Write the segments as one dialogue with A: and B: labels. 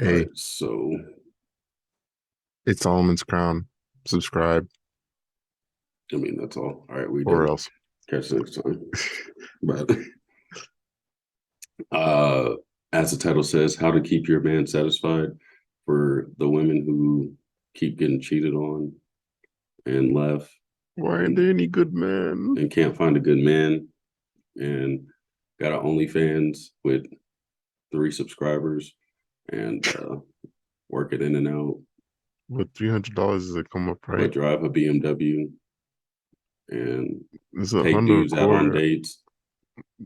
A: All right,
B: Hey,
A: so
B: it's Solomon's Crown. Subscribe
A: I mean that's all. All right, we
B: or
A: done.
B: else.
A: Catch you next time. But uh as the title says, how to keep your man satisfied for the women who keep getting cheated on and left
B: Why ain't
A: and
B: there any good men?
A: can't find a good man and got an OnlyFans with 3 subscribers and work it in and out,
B: With $300 is a come up,
A: but
B: right?
A: drive a BMW and
B: It's a
A: take
B: Honda
A: dudes out on
B: Accord.
A: dates,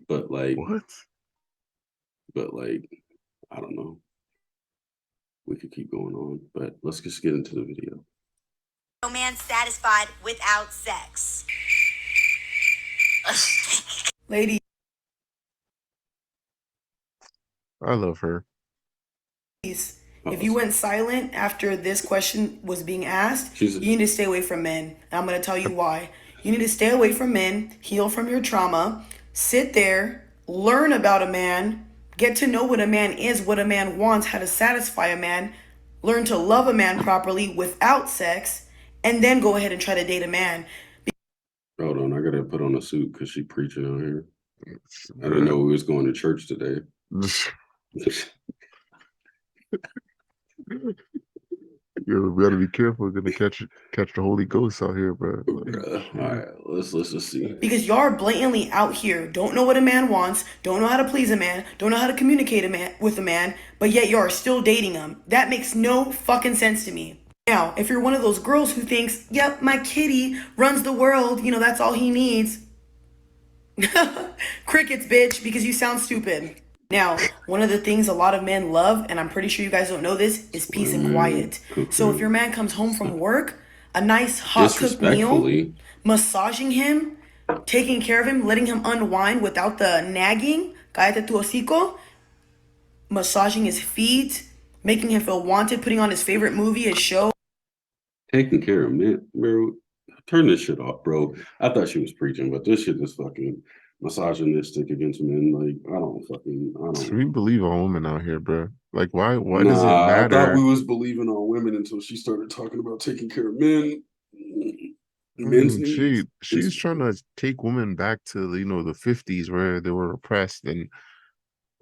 A: but like
B: What?
A: but like I don't know. We could keep going on, but let's just get into the video.
C: No man satisfied without sex.
D: Ladies,
B: I love her.
D: if you went silent after this question was being asked,
A: She's
D: you need to stay away from men. And I'm going to tell you why. You need to stay away from men, heal from your trauma, sit there, learn about a man, get to know what a man is, what a man wants, how to satisfy a man, learn to love a man properly without sex, and then go ahead and try to date a man.
A: hold on. I gotta put on a suit because she preaching out here. I didn't
B: Bruh.
A: know we was going to church today.
B: You gotta be careful. You're gonna catch the Holy Ghost out here, bro. Like,
A: Bruh. All right, let's just see.
D: Because y'all are blatantly out here, don't know what a man wants, don't know how to please a man, don't know how to communicate with a man, but yet you are still dating him. That makes no fucking sense to me. Now, if you're one of those girls who thinks, yep, my kitty runs the world, that's all he needs. Crickets, bitch, because you sound stupid. Now, one of the things a lot of men love, and I'm pretty sure you guys don't know this, is peace and quiet. So if your man comes home from work, a nice hot cooked meal,
A: Disrespectfully,
D: massaging him, taking care of him, letting him unwind without the nagging, cállate tu hocico, massaging his feet, making him feel wanted, putting on his favorite movie, his show.
A: taking care of men, bro. Turn this shit off, bro. I thought she was preaching, but this shit is fucking misogynistic against men. Like I don't.
B: we believe a woman out here, bro. Like, why does it
A: Nah, I thought we
B: matter?
A: was believing on women until she started talking about taking care of men, men's needs.
B: She's
A: It's
B: trying to take women back to the 50s where they were oppressed and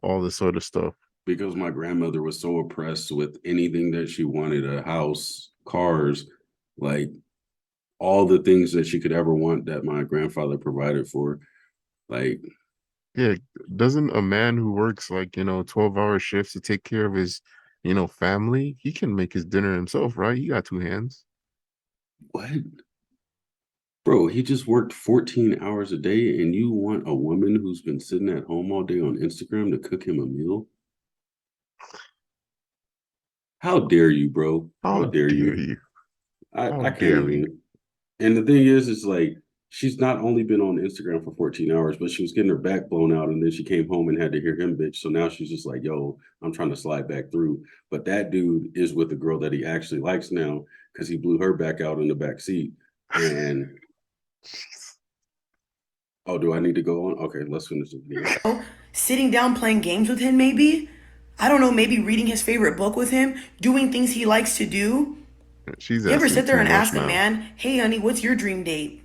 B: all this sort of stuff.
A: because my grandmother was so oppressed with anything that she wanted, a house, cars, like all the things that she could ever want that my grandfather provided for. Like,
B: Yeah, doesn't a man who works like, 12-hour shifts to take care of his, family, he can make his dinner himself, right? He got two hands.
A: what? Bro, he just worked 14 hours a day, and you want a woman who's been sitting at home all day on Instagram to cook him a meal? How dare you, bro? How
B: How
A: dare
B: dare
A: you?
B: you? How
A: I can't
B: dare you?
A: even. And the thing is, it's like she's not only been on Instagram for 14 hours, but she was getting her back blown out, and then she came home and had to hear him bitch. So now she's just like, yo, I'm trying to slide back through. But that dude is with the girl that he actually likes now because he blew her back out in the back seat. And oh, do I need to go on? Okay, let's finish the video.
D: Sitting down playing games with him, maybe. I don't know, maybe reading his favorite book with him, doing things he likes to do.
B: She's
D: You ever
B: asking
D: sit there
B: too
D: and
B: much
D: ask a
B: now.
D: man, hey, honey, what's your dream date?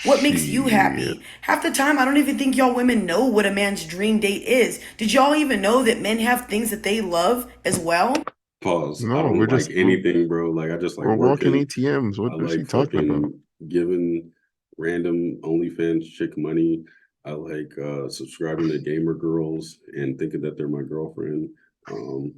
D: What makes you
B: Shit.
D: happy? Half the time, I don't even think y'all women know what a man's dream date is. Did y'all even know that men have things that they love as well?
A: Pause. I
B: No,
A: don't like anything, bro. Like I just like
B: we're walking
A: working.
B: ATMs.
A: I
B: What is she
A: like
B: talking about?
A: fucking giving random OnlyFans chick money. I like subscribing to gamer girls and thinking that they're my girlfriend. Um,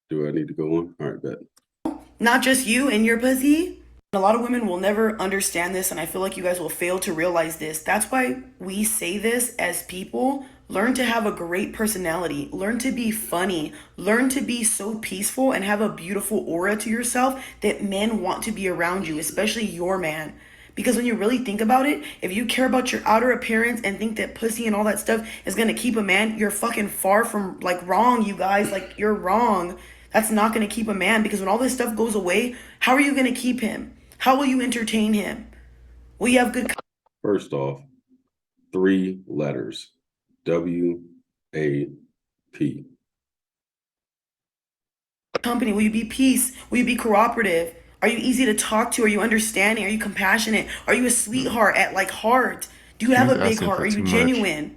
A: do I need to go on? All right, bet.
D: Not just you and your pussy. A lot of women will never understand this, and I feel like you guys will fail to realize this. That's why we say this as people. Learn to have a great personality. Learn to be funny. Learn to be so peaceful and have a beautiful aura to yourself that men want to be around you, especially your man. Because when you really think about it, if you care about your outer appearance and think that pussy and all that stuff is gonna keep a man, you're fucking far from like wrong, you guys. Like, you're wrong. That's not gonna keep a man because when all this stuff goes away, how are you gonna keep him? How will you entertain him? Will you have good?
A: First off, 3 letters. WAP.
D: company? Will you be peace? Will you be cooperative? Are you easy to talk to? Are you understanding? Are you compassionate? Are you a sweetheart at like heart? Do you have
B: She's
D: a big
B: asking
D: heart?
B: for
D: Are you
B: too much.
D: genuine?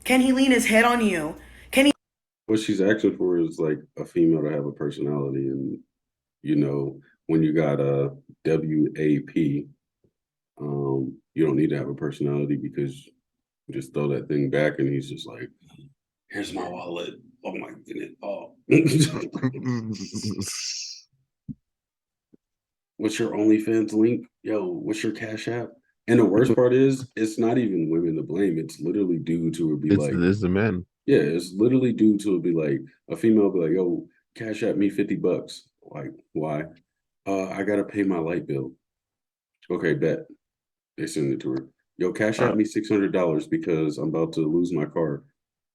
D: Can he lean his head on you? Can he
A: What she's asking for is like a female to have a personality, and when you got a WAP, you don't need to have a personality because you just throw that thing back, and he's just like, "Here's my wallet. Oh my goodness. Oh, what's your OnlyFans link? Yo, what's your Cash App?" And the worst part is, it's not even women to blame. It's literally dudes who would be
B: It's
A: like,
B: this the men.
A: yeah, it's literally dudes who would be like, a female would be like, yo, Cash App me $50. Like, why? I gotta pay my light bill. Okay, bet. They send it to her. Yo, Cash
B: Uh,
A: App me $600 because I'm about to lose my car.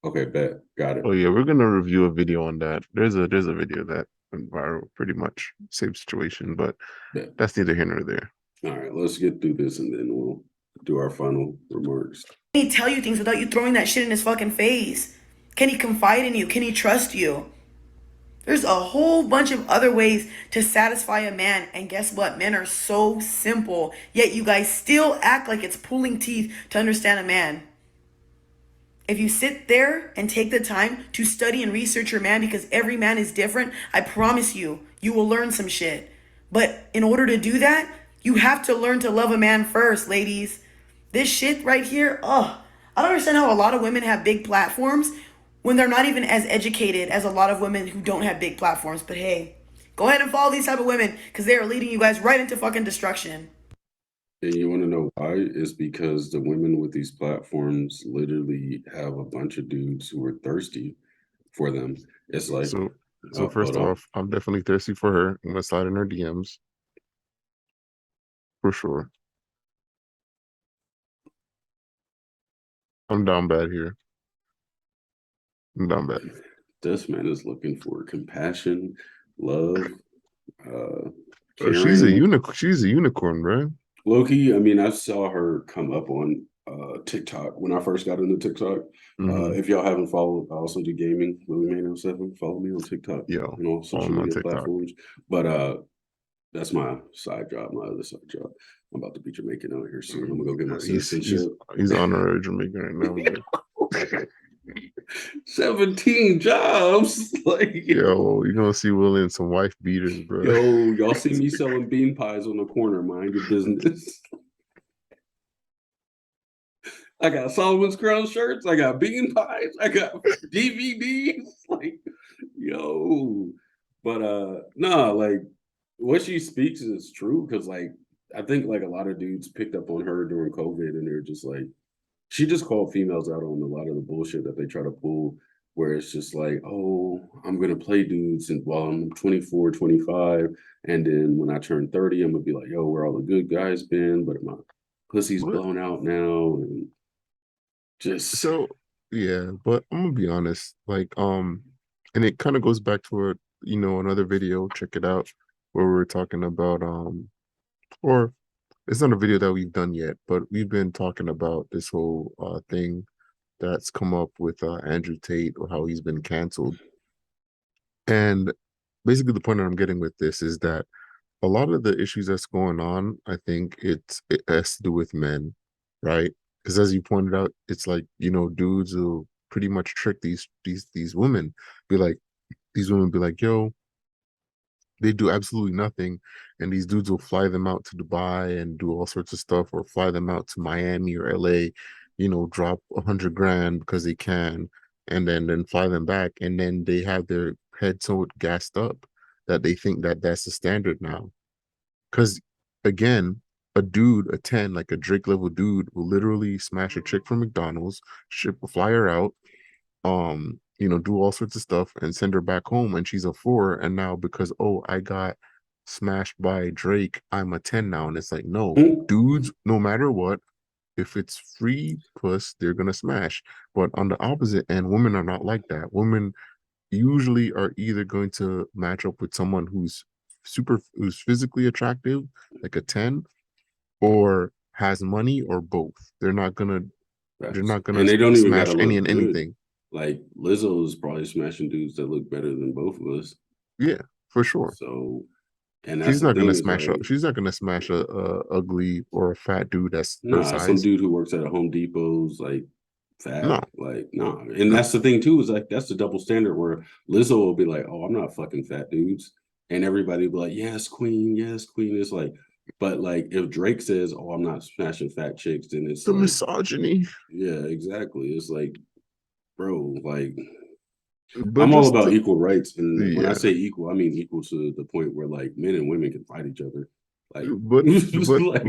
A: Okay, bet. Got it.
B: oh yeah, we're gonna review a video on that. There's a video that went viral, pretty much same situation, but
A: Bet.
B: that's neither here nor there.
A: All right, let's get through this and then we'll do our final remarks.
D: tell you things without you throwing that shit in his fucking face? Can he confide in you? Can he trust you? There's a whole bunch of other ways to satisfy a man. And guess what? Men are so simple. Yet you guys still act like it's pulling teeth to understand a man. If you sit there and take the time to study and research your man, because every man is different, I promise you, you will learn some shit. But in order to do that, you have to learn to love a man first, ladies. This shit right here, I don't understand how a lot of women have big platforms when they're not even as educated as a lot of women who don't have big platforms. But hey, go ahead and follow these type of women because they are leading you guys right into fucking destruction.
A: And you want to know why? It's because the women with these platforms literally have a bunch of dudes who are thirsty for them. It's like,
B: So
A: hold
B: first
A: on.
B: off, I'm definitely thirsty for her. I'm gonna slide in her DMs for sure. I'm down bad here. I'm down bad.
A: This man is looking for compassion, love,
B: She's a
A: caring.
B: unicorn. She's a unicorn, right?
A: Loki, I mean, I saw her come up on TikTok when I first got into TikTok.
B: Mm-hmm.
A: If y'all haven't followed, I also do gaming, Willie7. Follow me on TikTok
B: Yo,
A: and all
B: follow
A: social
B: him on
A: media
B: TikTok.
A: platforms. But that's my side job, my other side job. I'm about to be Jamaican out here soon. I'm gonna go get my citizenship.
B: He's honorary Jamaican right now.
A: 17 jobs. Like,
B: Yo, you're gonna see Will in some wife beaters, bro.
A: yo, y'all see me selling bean pies on the corner. Mind your business. I got Solomon's Crown shirts. I got bean pies. I got DVDs. Like, yo. But no, like what she speaks is true because like I think like a lot of dudes picked up on her during COVID and they're just like she just called females out on a lot of the bullshit that they try to pull where it's just like, oh, I'm gonna play dudes and while I'm 24, 25, and then when I turn 30, I'm gonna be like, yo, where all the good guys been, but my pussy's
B: What?
A: blown out now and just
B: So yeah, but I'm gonna be honest, like and it kind of goes back to another video, check it out, where we're talking about or it's not a video that we've done yet, but we've been talking about this whole thing that's come up with Andrew Tate or how he's been canceled. And basically the point that I'm getting with this is that a lot of the issues that's going on, I think it has to do with men, right? Because as you pointed out, it's like, dudes will pretty much trick these women, be like, these women be like, yo, they do absolutely nothing, and these dudes will fly them out to Dubai and do all sorts of stuff, or fly them out to Miami or LA, drop 100 grand because they can, and then fly them back, and then they have their head so gassed up that they think that that's the standard now. Because again, a 10, like a Drake level dude, will literally smash a chick from McDonald's, ship a flyer out, do all sorts of stuff and send her back home and she's a 4. And now because, oh, I got smashed by Drake, I'm a 10 now. And it's like, no, dudes, no matter what, if it's free puss, they're gonna smash. But on the opposite end, women are not like that. Women usually are either going to match up with someone who's physically attractive, like a 10, or has money, or both. They're not gonna
A: and they don't even
B: smash
A: gotta
B: any
A: look
B: and
A: good.
B: anything.
A: Like Lizzo is probably smashing dudes that look better than both of us.
B: Yeah. for sure.
A: So, and that's
B: She's
A: the
B: not
A: thing
B: gonna
A: is
B: smash
A: like,
B: up. She's not gonna smash a ugly or a fat dude that's her
A: nah, some
B: size.
A: dude who works at a Home Depot's like fat,
B: No,
A: like nah. And
B: no.
A: that's the thing too, is like that's the double standard where Lizzo will be like, oh, I'm not fucking fat dudes, and everybody will be like, yes, queen, yes, queen. It's like, but like if Drake says, oh, I'm not smashing fat chicks, then it's
B: The
A: like,
B: misogyny.
A: yeah, exactly. It's like, bro, like
B: But
A: I'm all
B: just
A: about
B: to,
A: equal rights, and when I
B: yeah.
A: say equal, I mean equal to the point where like men and women can fight each other. Like,
B: But
A: like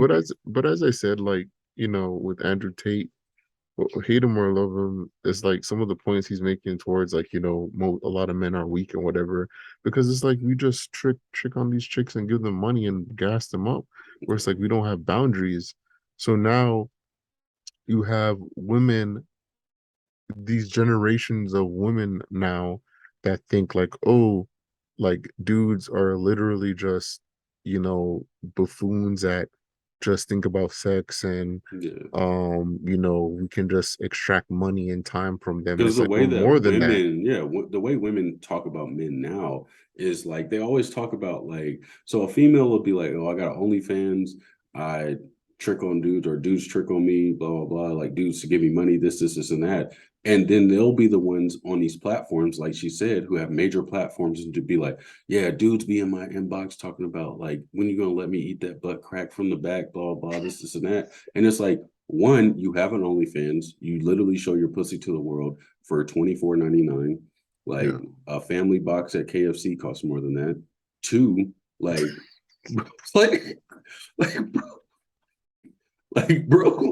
B: but as I said, like, with Andrew Tate, hate him or love him, it's like some of the points he's making towards, like, a lot of men are weak and whatever, because it's like we just trick on these chicks and give them money and gas them up, where it's like we don't have boundaries. So now you have women, these generations of women now, that think like, oh, like dudes are literally just, buffoons that just think about sex, and
A: yeah.
B: we can just extract money and time from them. And
A: Because
B: it's
A: the
B: like
A: way
B: we're
A: that
B: more than that.
A: women, yeah, the way women talk about men now is like they always talk about like, so a female will be like, oh, I got OnlyFans, I trick on dudes, or dudes trick on me, blah blah blah, like dudes to give me money, this, and that. And then they'll be the ones on these platforms, like she said, who have major platforms, and to be like, yeah, dudes be in my inbox talking about like, when you gonna let me eat that butt crack from the back, blah blah, this, and that. And it's like, one, you have an OnlyFans. You literally show your pussy to the world for $24.99. Like
B: Yeah.
A: a family box at KFC costs more than that. Two, like, like, like,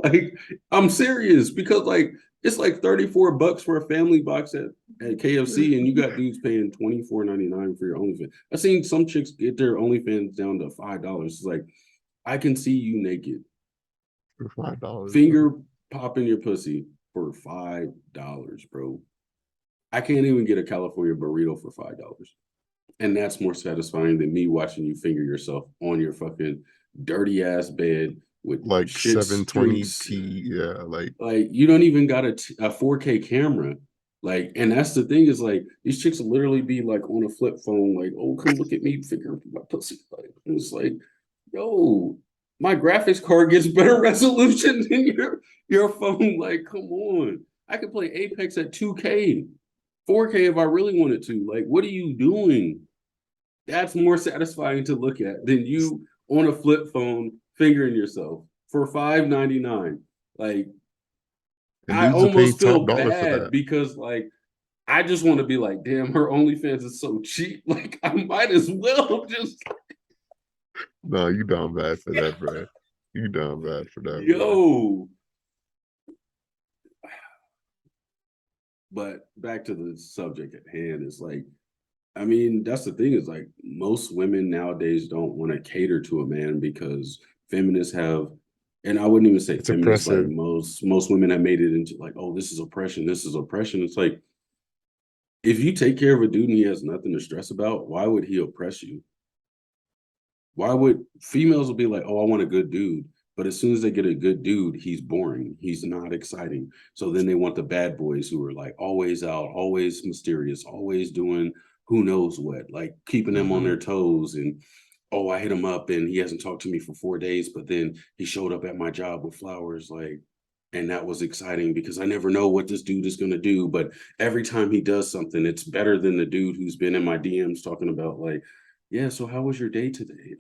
A: like, I'm serious, because like it's like $34 for a family box at KFC, and you got dudes paying $24.99 for your OnlyFans. I've seen some chicks get their OnlyFans down to $5. It's like, I can see you naked,
B: For $5, bro.
A: finger popping your pussy for $5, bro. I can't even get a California burrito for $5. And that's more satisfying than me watching you finger yourself on your fucking dirty ass bed with
B: Like
A: shit
B: 720
A: streaks.
B: T, yeah, like
A: Like you don't even got a 4K camera. Like, and that's the thing, is like these chicks will literally be like on a flip phone, like, oh, come look at me figure my pussy. Like, it's like, yo, my graphics card gets better resolution than your phone. Like, come on. I could play Apex at 2K, 4K if I really wanted to. Like, what are you doing? That's more satisfying to look at than you on a flip phone fingering yourself for $5.99. Like,
B: and
A: I
B: dudes will pay
A: almost
B: top
A: feel
B: dollar for
A: bad
B: that.
A: because like I just want to be like, damn, her OnlyFans is so cheap. Like I might as well just
B: No, you down bad for that, bro. You down bad for that, bro.
A: yo. But back to the subject at hand, is like, I mean, that's the thing, is like most women nowadays don't want to cater to a man because feminists have, and I wouldn't even say
B: It's
A: feminists, like
B: oppressive.
A: most women have made it into like, oh, this is oppression, this is oppression. It's like, if you take care of a dude and he has nothing to stress about, why would he oppress you? Why would females will be like, oh, I want a good dude. But as soon as they get a good dude, he's boring. He's not exciting. So then they want the bad boys who are like always out, always mysterious, always doing who knows what, like keeping them on
B: Hmm.
A: their toes. And oh, I hit him up and he hasn't talked to me for 4 days, but then he showed up at my job with flowers. Like, and that was exciting because I never know what this dude is going to do. But every time he does something, it's better than the dude who's been in my DMs talking about like, yeah, so how was your day today?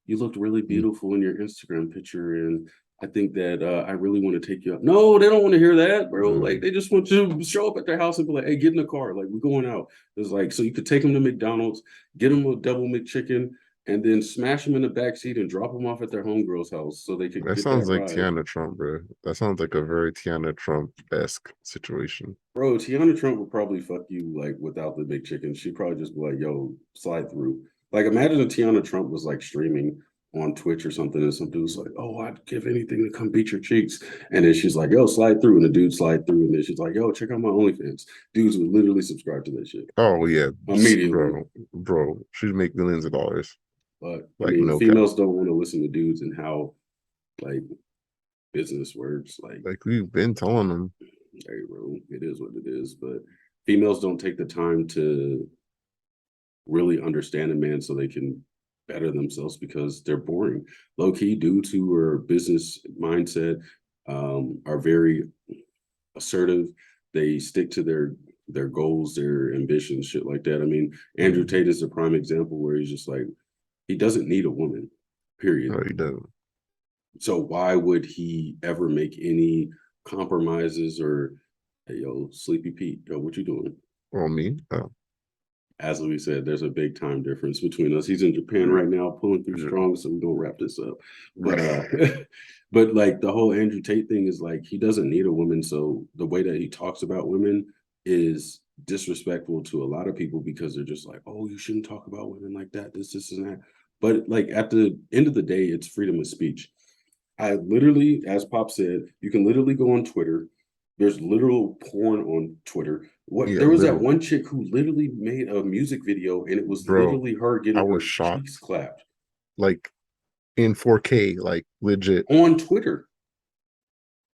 A: You looked really beautiful in your Instagram picture, and I think that I really want to take you out. No, they don't want to hear that, bro. Like
B: Mm.
A: they just want you to show up at their house and be like, "Hey, get in the car. Like we're going out." It's like so you could take them to McDonald's, get them a double McChicken, and then smash them in the back seat and drop them off at their homegirl's house so they could
B: That
A: get that
B: sounds like
A: ride.
B: Tiana Trump, bro. That sounds like a very Tiana Trump-esque situation.
A: Bro, Tiana Trump would probably fuck you like without the big chicken. She'd probably just be like, yo, slide through. Like imagine if Tiana Trump was like streaming on Twitch or something, and some dude's like, oh, I'd give anything to come beat your cheeks. And then she's like, yo, slide through. And the dude slide through. And then she's like, yo, check out my OnlyFans. Dudes would literally subscribe to that shit
B: Oh yeah,
A: immediately.
B: bro, she'd make millions of dollars,
A: But I
B: like
A: mean,
B: no cap.
A: females don't want to listen to dudes and how like business works. Like,
B: Like we've been telling them.
A: hey, bro, it is what it is. But females don't take the time to really understand a man so they can better themselves because they're boring. Low key, dudes who are business mindset are very assertive. They stick to their goals, their ambitions, shit like that. I mean, Andrew Tate is a prime example where he's just like, he doesn't need a woman, period.
B: No, he doesn't.
A: So why would he ever make any compromises or, hey, yo, Sleepy Pete, yo, what you doing?
B: Well, me? Oh,
A: As we said, there's a big time difference between us. He's in Japan right now, pulling through strong, so we're gonna wrap this up. But but like the whole Andrew Tate thing is like he doesn't need a woman. So the way that he talks about women is disrespectful to a lot of people because they're just like, oh, you shouldn't talk about women like that, this, and that. But like at the end of the day, it's freedom of speech. I literally, as Pop said, you can literally go on Twitter. There's literal porn on Twitter. What
B: yeah,
A: there was that
B: literally.
A: one chick who literally made a music video and it was
B: Bro,
A: literally her
B: I
A: getting her
B: was shocked.
A: cheeks clapped
B: Like in 4K, like legit.
A: on Twitter.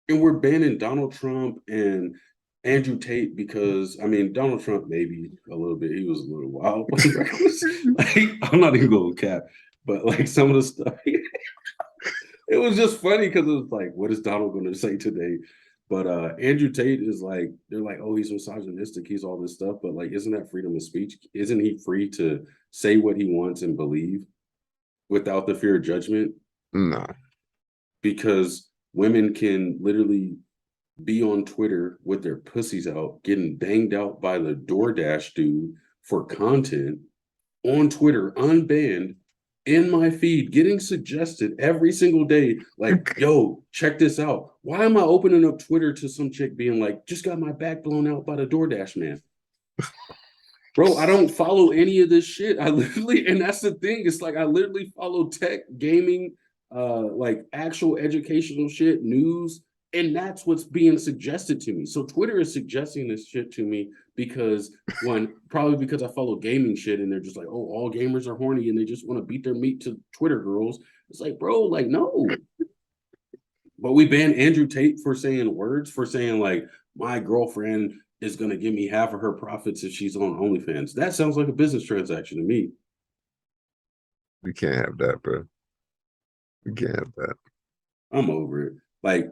A: And we're banning Donald Trump and Andrew Tate because I mean Donald Trump maybe a little bit. He was a little wild. Like I'm not even going to cap, but like some of the stuff it was just funny because it was like, what is Donald going to say today? But Andrew Tate is like, they're like, oh, he's misogynistic, he's all this stuff. But like, isn't that freedom of speech? Isn't he free to say what he wants and believe without the fear of judgment?
B: Nah.
A: Because women can literally be on Twitter with their pussies out, getting banged out by the DoorDash dude for content on Twitter, unbanned, in my feed, getting suggested every single day, like, yo, check this out. Why am I opening up Twitter to some chick being like, just got my back blown out by the DoorDash man? Bro, I don't follow any of this shit. I literally, and that's the thing. It's like I literally follow tech, gaming, like actual educational shit, news, and that's what's being suggested to me. So Twitter is suggesting this shit to me because one, probably because I follow gaming shit and they're just like, oh, all gamers are horny and they just want to beat their meat to Twitter girls. It's like, bro, like, no. But we banned Andrew Tate for saying words, for saying like, my girlfriend is gonna give me half of her profits if she's on OnlyFans. That sounds like a business transaction to me.
B: We can't have that, bro. We can't have that.
A: I'm over it. Like,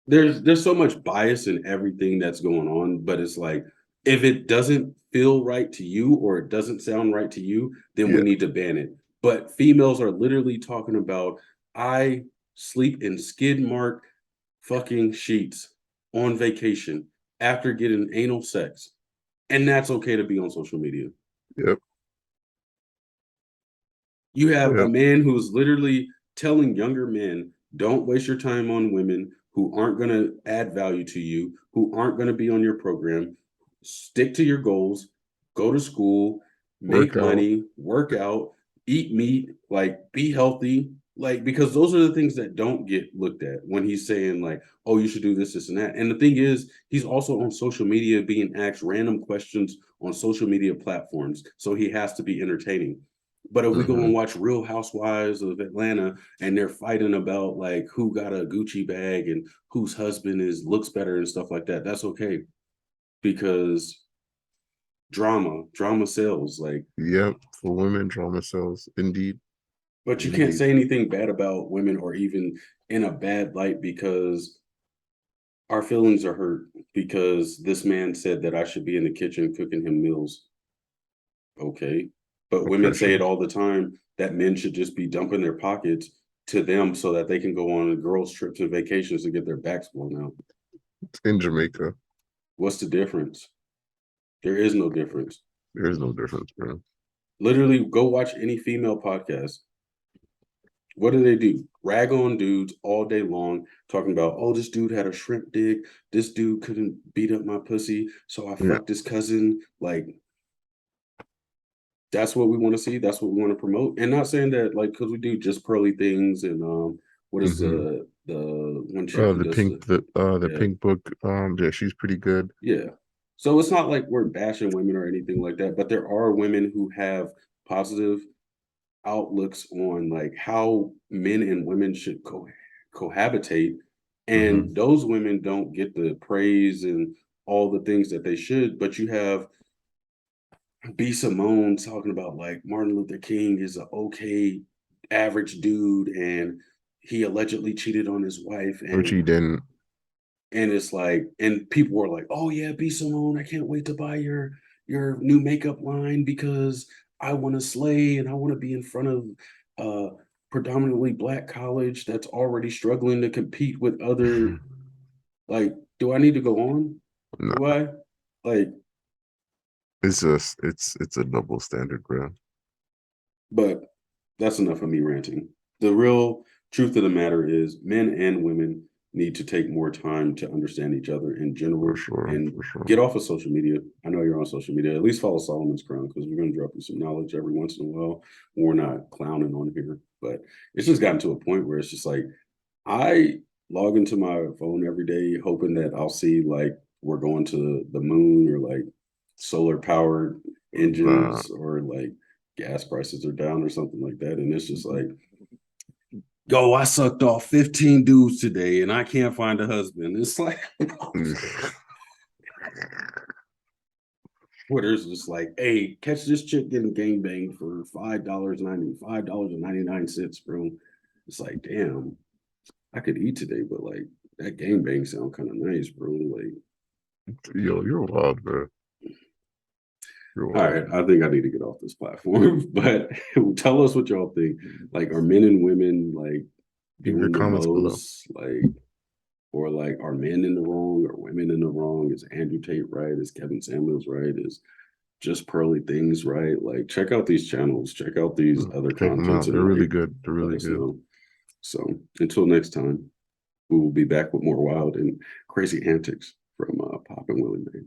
A: there's so much bias in everything that's going on, but it's like if it doesn't feel right to you or it doesn't sound right to you, then we
B: Yeah.
A: need to ban it. But females are literally talking about I sleep in skid mark fucking sheets on vacation after getting anal sex. And that's okay to be on social media.
B: Yep.
A: You have a
B: Yep.
A: man who's literally telling younger men, don't waste your time on women who aren't going to add value to you, who aren't going to be on your program. Stick to your goals, go to school, make
B: Work out.
A: money, work out, eat meat, like be healthy. Like, because those are the things that don't get looked at when he's saying, like, oh, you should do this, this, and that. And the thing is, he's also on social media being asked random questions on social media platforms. So he has to be entertaining. But if we go and watch Real Housewives of Atlanta and they're fighting about like who got a Gucci bag and whose husband is looks better and stuff like that, that's okay because drama sells. Like,
B: Yep. For women, drama sells. Indeed.
A: but you can't say anything bad about women or even in a bad light because our feelings are hurt because this man said that I should be in the kitchen cooking him meals. Okay. But women say it
B: Oppression.
A: all the time that men should just be dumping their pockets to them so that they can go on girls' trips and vacations to get their backs blown out.
B: In Jamaica.
A: What's the difference? There is no difference.
B: There is no difference, bro.
A: Literally, go watch any female podcast. What do? Rag on dudes all day long, talking about, oh, this dude had a shrimp dick. This dude couldn't beat up my pussy, so I fucked his cousin. Like, that's what we want to see. That's what we want to promote. And not saying that like because we do just pearly things and what is the one chick who
B: The
A: does
B: pink the pink book. Yeah, she's pretty good.
A: yeah. So it's not like we're bashing women or anything like that, but there are women who have positive outlooks on like how men and women should cohabitate, and those women don't get the praise and all the things that they should. But you have B. Simone talking about like Martin Luther King is an okay average dude and he allegedly cheated on his wife
B: Which he didn't.
A: and it's like and people were like, oh yeah, B. Simone, I can't wait to buy your new makeup line because I want to slay and I want to be in front of predominantly black college that's already struggling to compete with other like do I need to go on?
B: No,
A: Do I? Like
B: it's just it's a double standard, bro.
A: but that's enough of me ranting. The real truth of the matter is men and women need to take more time to understand each other in general
B: For sure,
A: and
B: for sure.
A: get off of social media. I know you're on social media. At least follow Solomon's Crown because we're going to drop you some knowledge every once in a while. We're not clowning on here, but it's just gotten to a point where it's just like I log into my phone every day hoping that I'll see like we're going to the moon or like solar powered engines or like gas prices are down or something like that. And it's just like, yo, I sucked off 15 dudes today and I can't find a husband. It's like, Twitter's just like, hey, catch this chick getting gangbanged for $5.99, bro. It's like, damn, I could eat today, but like that gangbang sound kind of nice, bro. Like,
B: Yo, you're wild, bro. You're
A: all
B: wild.
A: right, I think I need to get off this platform, but tell us what y'all think. Like, are men and women like
B: Leave your
A: doing the
B: comments below.
A: most? Like, or like, are men in the wrong? Are women in the wrong? Is Andrew Tate right? Is Kevin Samuels right? Is just Pearly Things right? Like, check out these channels. Check out these other
B: Check them
A: contents.
B: out. They're
A: and
B: really
A: like,
B: good. They're really
A: let us
B: good.
A: know. So until next time, we will be back with more wild and crazy antics from Pop and Willie Mae.